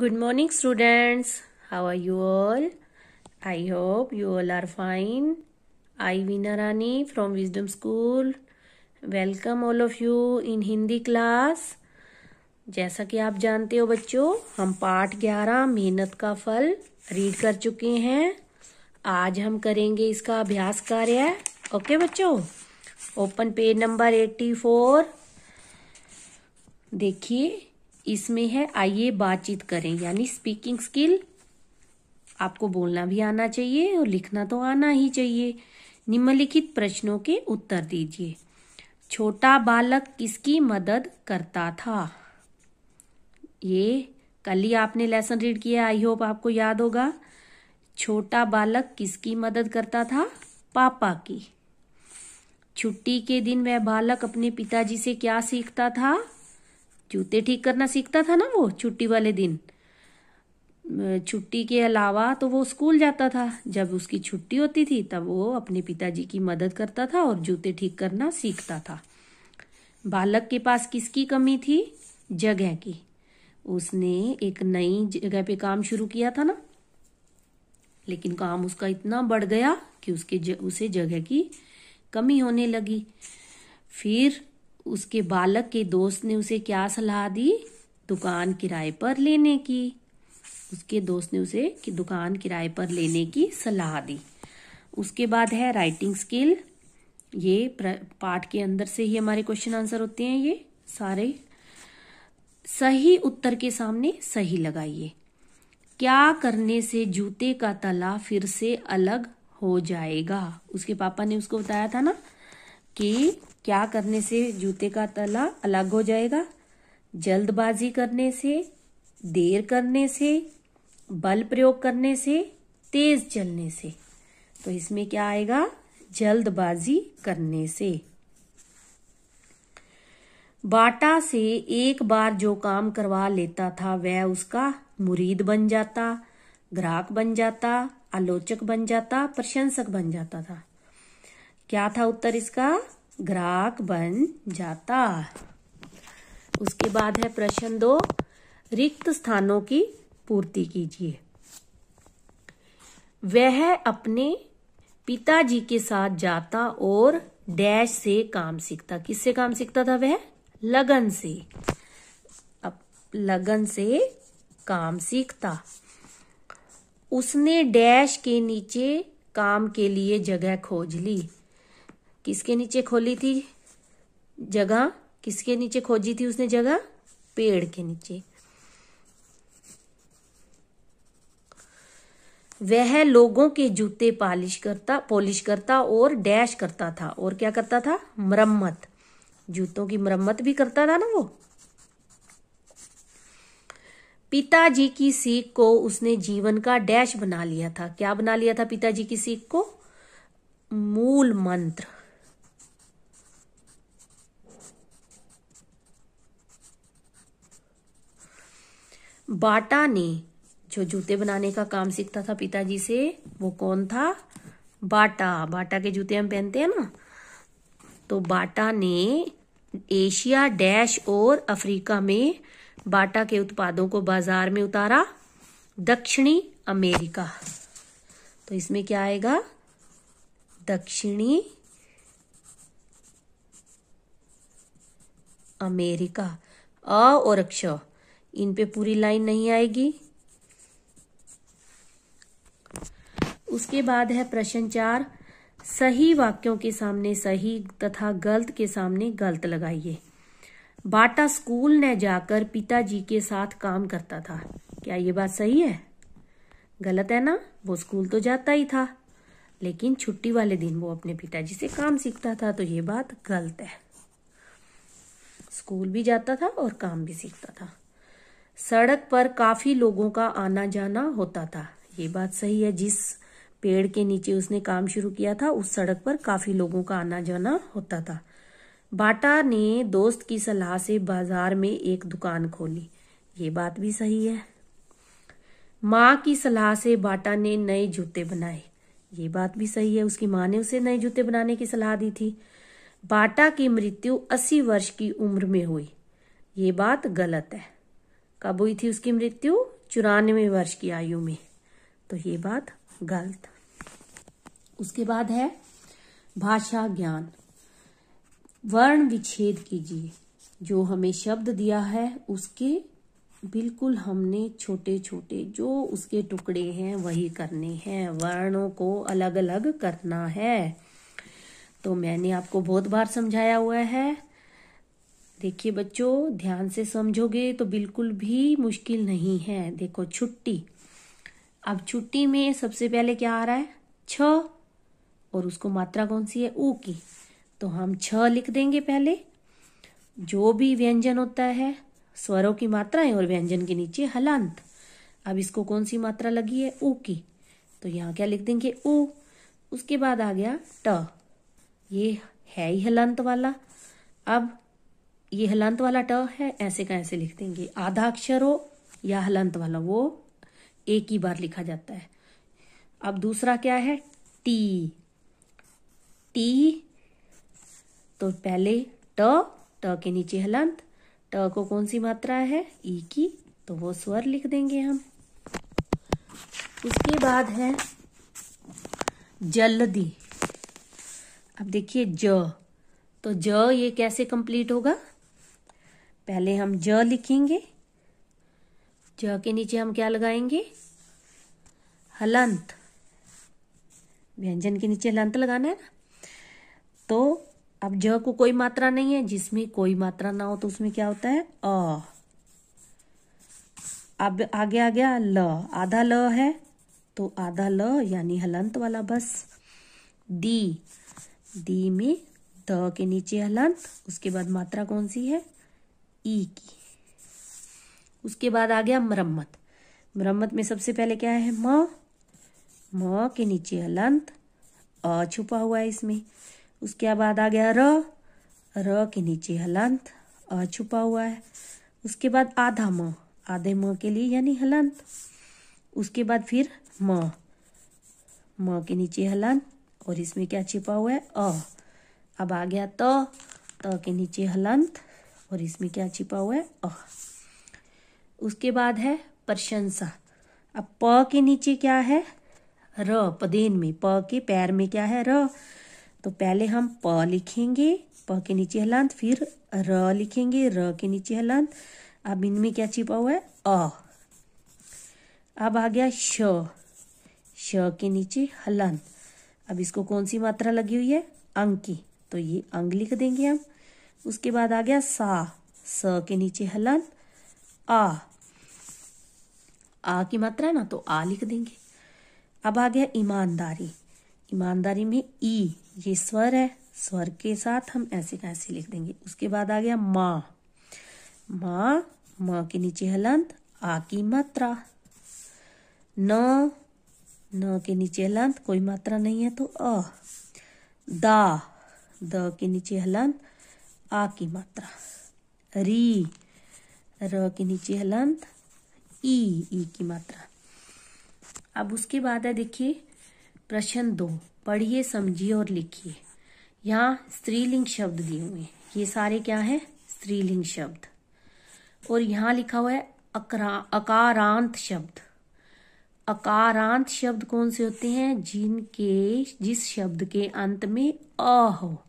Good morning, students. How are you all? I hope you all are fine. I, Veena Rani from Wisdom School, welcome all of you in Hindi class. जैसा कि आप जानते हो बच्चों, हम पाठ 11 मेहनत का फल रीड कर चुके हैं. आज हम करेंगे इसका अभ्यास कार्य. ओके बच्चों, ओपन पेज नंबर 84. देखिए, इसमें है आइए बातचीत करें, यानी स्पीकिंग स्किल. आपको बोलना भी आना चाहिए और लिखना तो आना ही चाहिए. निम्नलिखित प्रश्नों के उत्तर दीजिए. छोटा बालक किसकी मदद करता था? ये कल ही आपने लेसन रीड किया, आई होप आपको याद होगा. छोटा बालक किसकी मदद करता था? पापा की. छुट्टी के दिन वह बालक अपने पिताजी से क्या सीखता था? जूते ठीक करना सीखता था ना वो छुट्टी वाले दिन. छुट्टी के अलावा तो वो स्कूल जाता था. जब उसकी छुट्टी होती थी तब वो अपने पिताजी की मदद करता था और जूते ठीक करना सीखता था. बालक के पास किसकी कमी थी? जगह की. उसने एक नई जगह पे काम शुरू किया था ना, लेकिन काम उसका इतना बढ़ गया कि उसे जगह की कमी होने लगी. फिर उसके बालक के दोस्त ने उसे क्या सलाह दी? दुकान किराए पर लेने की. उसके दोस्त ने उसे दुकान किराए पर लेने की सलाह दी. उसके बाद है राइटिंग स्किल. ये पाठ के अंदर से ही हमारे क्वेश्चन आंसर होते हैं. ये सारे सही उत्तर के सामने सही लगाइए. क्या करने से जूते का तला फिर से अलग हो जाएगा? उसके पापा ने उसको बताया था ना कि क्या करने से जूते का तला अलग हो जाएगा? जल्दबाजी करने से, देर करने से, बल प्रयोग करने से, तेज चलने से. तो इसमें क्या आएगा? जल्दबाजी करने से. बाटा से एक बार जो काम करवा लेता था वह उसका मुरीद बन जाता, ग्राहक बन जाता, आलोचक बन जाता, प्रशंसक बन जाता था. क्या था उत्तर इसका? ग्राहक बन जाता. उसके बाद है प्रश्न 2. रिक्त स्थानों की पूर्ति कीजिए. वह अपने पिताजी के साथ जाता और डैश से काम सीखता. किससे काम सीखता था वह? लगन से. अब लगन से काम सीखता. उसने डैश के नीचे काम के लिए जगह खोज ली. किसके नीचे खोली थी जगह? किसके नीचे खोजी थी उसने जगह? पेड़ के नीचे. वह लोगों के जूते पॉलिश करता और डैश करता था. और क्या करता था? मरम्मत. जूतों की मरम्मत भी करता था ना वो. पिताजी की सीख को उसने जीवन का डैश बना लिया था. क्या बना लिया था पिताजी की सीख को? मूल मंत्र. बाटा ने जो जूते बनाने का काम सीखता था पिताजी से, वो कौन था? बाटा. बाटा के जूते हम पहनते हैं ना. तो बाटा ने एशिया डैश और अफ्रीका में बाटा के उत्पादों को बाजार में उतारा. दक्षिणी अमेरिका. तो इसमें क्या आएगा? दक्षिणी अमेरिका. अ और अक्ष इन पे पूरी लाइन नहीं आएगी. उसके बाद है प्रश्न 4. सही वाक्यों के सामने सही तथा गलत के सामने गलत लगाइए. बाटा स्कूल न जाकर पिताजी के साथ काम करता था. क्या ये बात सही है? गलत है ना. वो स्कूल तो जाता ही था, लेकिन छुट्टी वाले दिन वो अपने पिताजी से काम सीखता था. तो ये बात गलत है. स्कूल भी जाता था और काम भी सीखता था. सड़क पर काफी लोगों का आना जाना होता था. ये बात सही है. जिस पेड़ के नीचे उसने काम शुरू किया था उस सड़क पर काफी लोगों का आना जाना होता था. बाटा ने दोस्त की सलाह से बाजार में एक दुकान खोली. ये बात भी सही है. माँ की सलाह से बाटा ने नए जूते बनाए. ये बात भी सही है. उसकी माँ ने उसे नए जूते बनाने की सलाह दी थी. बाटा की मृत्यु 80 वर्ष की उम्र में हुई. ये बात गलत है. कब हुई थी उसकी मृत्यु? 94 वर्ष की आयु में, तो ये बात गलत। उसके बाद है भाषा ज्ञान। वर्ण विच्छेद कीजिए। जो हमें शब्द दिया है उसके बिल्कुल हमने छोटे छोटे जो उसके टुकड़े हैं वही करने हैं, वर्णों को अलग अलग करना है। तो मैंने आपको बहुत बार समझाया हुआ है। देखिए बच्चों, ध्यान से समझोगे तो बिल्कुल भी मुश्किल नहीं है। देखो छुट्टी, अब छुट्टी में सबसे पहले क्या आ रहा है? छ, और उसको मात्रा कौन सी है? ऊ की। तो हम छ लिख देंगे पहले। जो भी व्यंजन होता है, स्वरों की मात्राएं और व्यंजन के नीचे हलंत। अब इसको कौन सी मात्रा लगी है? ऊ की। तो यहाँ क्या लिख देंगे? ऊ। उसके बाद आ गया ट, ये है ही हलंत वाला। अब ये हलंत वाला ट है, ऐसे का ऐसे लिख देंगे। आधा अक्षर हो या हलंत वाला, वो एक ही बार लिखा जाता है। अब दूसरा क्या है? टी। टी, तो पहले ट, ट के नीचे हलंत, ट को कौन सी मात्रा है? ई की, तो वो स्वर लिख देंगे हम। उसके बाद है जल्दी। अब देखिए ज, तो ज ये कैसे कंप्लीट होगा? पहले हम ज लिखेंगे, ज के नीचे हम क्या लगाएंगे? हलंत। व्यंजन के नीचे हलंत लगाना है ना। तो अब ज को कोई मात्रा नहीं है, जिसमें कोई मात्रा ना हो तो उसमें क्या होता है? अ। अब आगे आ गया ल, आधा ल है तो आधा ल यानी हलंत वाला बस। दी, दी में द के नीचे हलंत, उसके बाद मात्रा कौन सी है? ई की। उसके बाद आ गया मरम्मत। मरम्मत में सबसे पहले क्या है? म, म के नीचे हलंत, अ छुपा हुआ है इसमें। उसके बाद आ गया र, र के नीचे हलंत, अ छुपा हुआ है। उसके बाद आधा म, आधे म के लिए यानी हलंत। उसके बाद फिर म, म के नीचे हलंत और इसमें क्या छिपा हुआ है? अ। अब आ गया त, त के नीचे हलंत और इसमें क्या छिपा हुआ है? अ। उसके बाद है प्रशंसा। अब प के नीचे क्या है? र, पदेन में प के पैर में क्या है? र। तो पहले हम प लिखेंगे, प के नीचे हलंत, फिर र लिखेंगे, र के नीचे हलंत। अब इनमें क्या छिपा हुआ है? अ। अब आ गया श, श के नीचे हलंत। अब इसको कौन सी मात्रा लगी हुई है? अंग की, तो ये अंग लिख देंगे हम। उसके बाद आ गया सा, स के नीचे हलंत, आ की मात्रा है ना, तो आ लिख देंगे। अब आ गया ईमानदारी। ईमानदारी में ई, ये स्वर है, स्वर के साथ हम ऐसे का ऐसे लिख देंगे। उसके बाद आ गया माँ, माँ, म के नीचे हलंत, आ की मात्रा। न, न के नीचे हलंत, कोई मात्रा नहीं है तो अ। दा, द के नीचे हलंत, आ की मात्रा। री, र के नीचे हलंत, ई की मात्रा। अब उसके बाद है देखिए प्रश्न 2, पढ़िए समझिए और लिखिए। यहाँ स्त्रीलिंग शब्द दिए हुए हैं, ये सारे क्या है? स्त्रीलिंग शब्द। और यहाँ लिखा हुआ है अकारांत शब्द। अकारांत शब्द कौन से होते हैं? जिस शब्द के अंत में अ हो।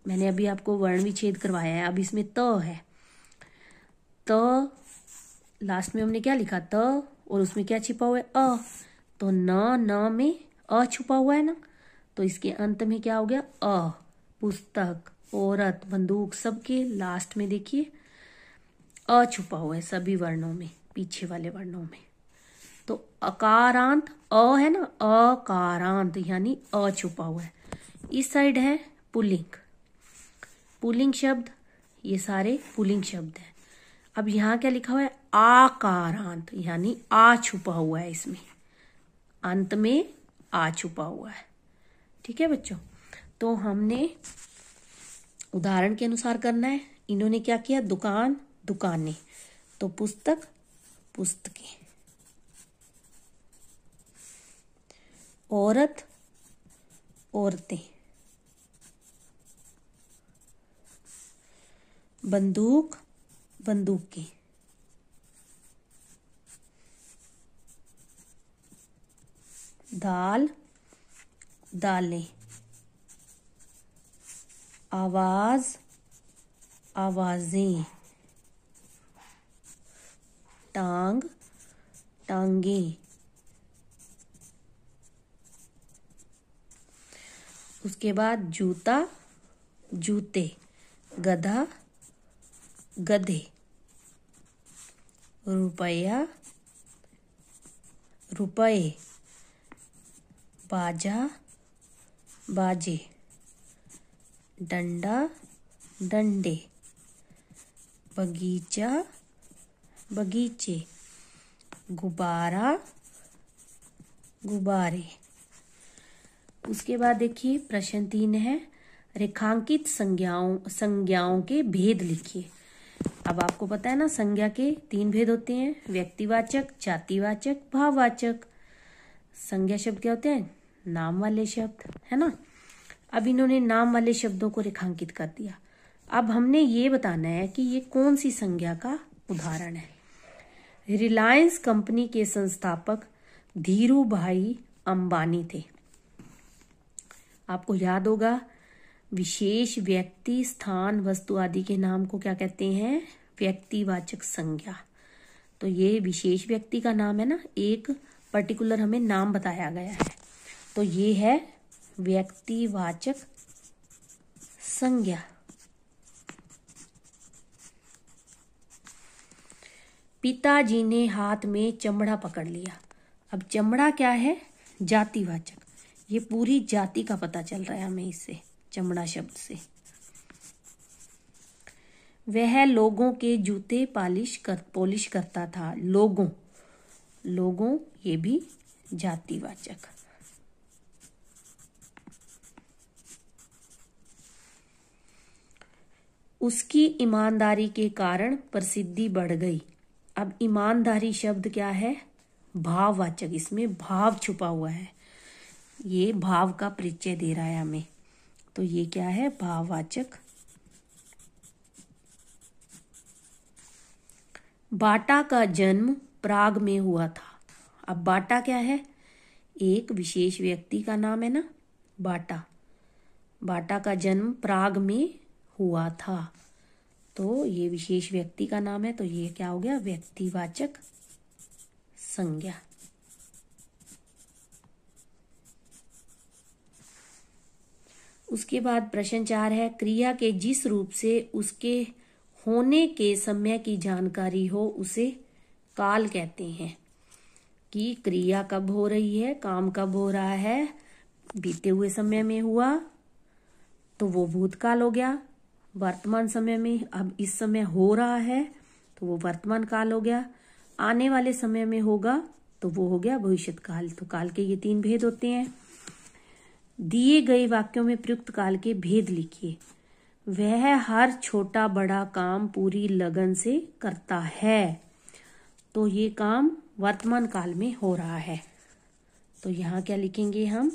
मैंने अभी आपको वर्ण विच्छेद करवाया है, अब इसमें त है। त, लास्ट में हमने क्या लिखा? त, और उसमें क्या छिपा हुआ है? अ। तो न में अ छुपा हुआ है ना, तो इसके अंत में क्या हो गया? अ। पुस्तक, औरत, बंदूक, सबके लास्ट में देखिए अ छुपा हुआ है, सभी वर्णों में, पीछे वाले वर्णों में। तो अकारांत अ है ना, अकारांत यानी अ छुपा हुआ है। इस साइड है पुल्लिंग, पुल्लिंग शब्द, ये सारे पुल्लिंग शब्द हैं। अब यहाँ क्या लिखा हुआ है? आकारांत यानी आ छुपा हुआ है, इसमें अंत में आ छुपा हुआ है। ठीक है बच्चों, तो हमने उदाहरण के अनुसार करना है। इन्होंने क्या किया? दुकान, दुकानें, तो पुस्तक, पुस्तकें, औरत, औरतें, बंदूक, बंदूकें, दाल, दालें। आवाज, आवाजें। टांग, टांगें। उसके बाद जूता, जूते। गधा, गधे। रुपया, रुपए। बाजा, बाजे। डंडा, डंडे। बगीचा, बगीचे। गुब्बारा, गुब्बारे। उसके बाद देखिए प्रश्न 3 है, रेखांकित संज्ञाओं के भेद लिखिए। अब आपको पता है ना, संज्ञा के 3 भेद होते हैं, व्यक्तिवाचक, जातिवाचक, भाववाचक। संज्ञा शब्द क्या होते हैं? नाम वाले शब्द, है ना। अब इन्होंने नाम वाले शब्दों को रेखांकित कर दिया। अब हमने ये बताना है कि ये कौन सी संज्ञा का उदाहरण है। रिलायंस कंपनी के संस्थापक धीरू भाई अंबानी थे। आपको याद होगा, विशेष व्यक्ति, स्थान, वस्तु आदि के नाम को क्या कहते हैं? व्यक्तिवाचक संज्ञा। तो ये विशेष व्यक्ति का नाम है ना, एक पर्टिकुलर हमें नाम बताया गया है, तो ये है व्यक्तिवाचक संज्ञा। पिताजी ने हाथ में चमड़ा पकड़ लिया। अब चमड़ा क्या है? जातिवाचक। ये पूरी जाति का पता चल रहा है हमें इससे, चमड़ा शब्द से। वह लोगों के जूते पॉलिश करता था। लोगों, लोगों, ये भी जातिवाचक। उसकी ईमानदारी के कारण प्रसिद्धि बढ़ गई। अब ईमानदारी शब्द क्या है? भाववाचक। इसमें भाव छुपा हुआ है, ये भाव का परिचय दे रहा है हमें, तो ये क्या है? भाववाचक। बाटा का जन्म प्राग में हुआ था। अब बाटा क्या है? एक विशेष व्यक्ति का नाम है ना, बाटा। बाटा का जन्म प्राग में हुआ था, तो ये विशेष व्यक्ति का नाम है, तो ये क्या हो गया? व्यक्तिवाचक संज्ञा। उसके बाद प्रश्न 4 है, क्रिया के जिस रूप से उसके होने के समय की जानकारी हो उसे काल कहते हैं। कि क्रिया कब हो रही है, काम कब हो रहा है, बीते हुए समय में हुआ तो वो भूतकाल हो गया। वर्तमान समय में अब इस समय हो रहा है तो वो वर्तमान काल हो गया। आने वाले समय में होगा तो वो हो गया भविष्यत काल। तो काल के ये 3 भेद होते हैं। दिए गए वाक्यों में प्रयुक्त काल के भेद लिखिए। वह हर छोटा बड़ा काम पूरी लगन से करता है, तो ये काम वर्तमान काल में हो रहा है, तो यहाँ क्या लिखेंगे हम?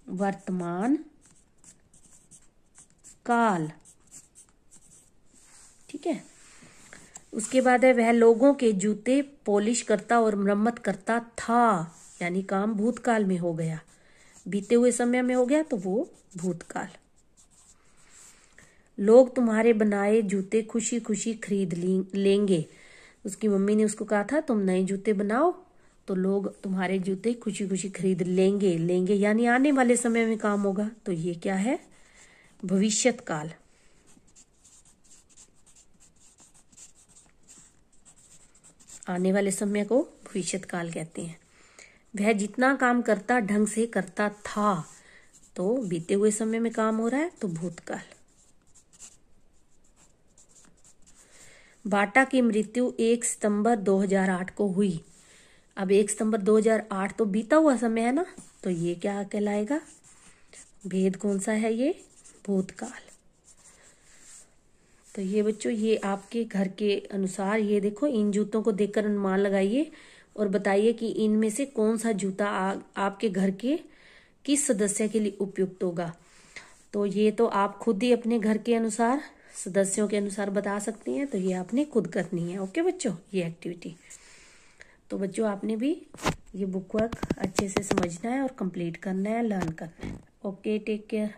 वर्तमान काल। ठीक है। उसके बाद है, वह लोगों के जूते पॉलिश करता और मरम्मत करता था, यानी काम भूतकाल में हो गया। बीते हुए समय में हो गया तो वो भूतकाल। लोग तुम्हारे बनाए जूते खुशी खुशी खरीद लेंगे। उसकी मम्मी ने उसको कहा था तुम नए जूते बनाओ तो लोग तुम्हारे जूते खुशी खुशी खरीद लेंगे। लेंगे यानी आने वाले समय में काम होगा, तो ये क्या है? भविष्यत काल। आने वाले समय को भविष्यत काल कहते हैं। वह जितना काम करता ढंग से करता था, तो बीते हुए समय में काम हो रहा है तो भूतकाल। बाटा की मृत्यु 1 सितंबर 2008 को हुई। अब 1 सितंबर 2008 तो बीता हुआ समय है ना, तो ये क्या कहलाएगा? भेद कौन सा है? ये भूतकाल। तो ये बच्चों, ये आपके घर के अनुसार, ये देखो, इन जूतों को देखकर अनुमान लगाइए और बताइए कि इनमें से कौन सा जूता आपके घर के किस सदस्य के लिए उपयुक्त होगा। तो ये तो आप खुद ही अपने घर के अनुसार, सदस्यों के अनुसार बता सकती हैं, तो ये आपने खुद करनी है। ओके बच्चों, ये एक्टिविटी तो बच्चों आपने भी ये बुक वर्क अच्छे से समझना है और कंप्लीट करना है, लर्न करना है। Okay, take care.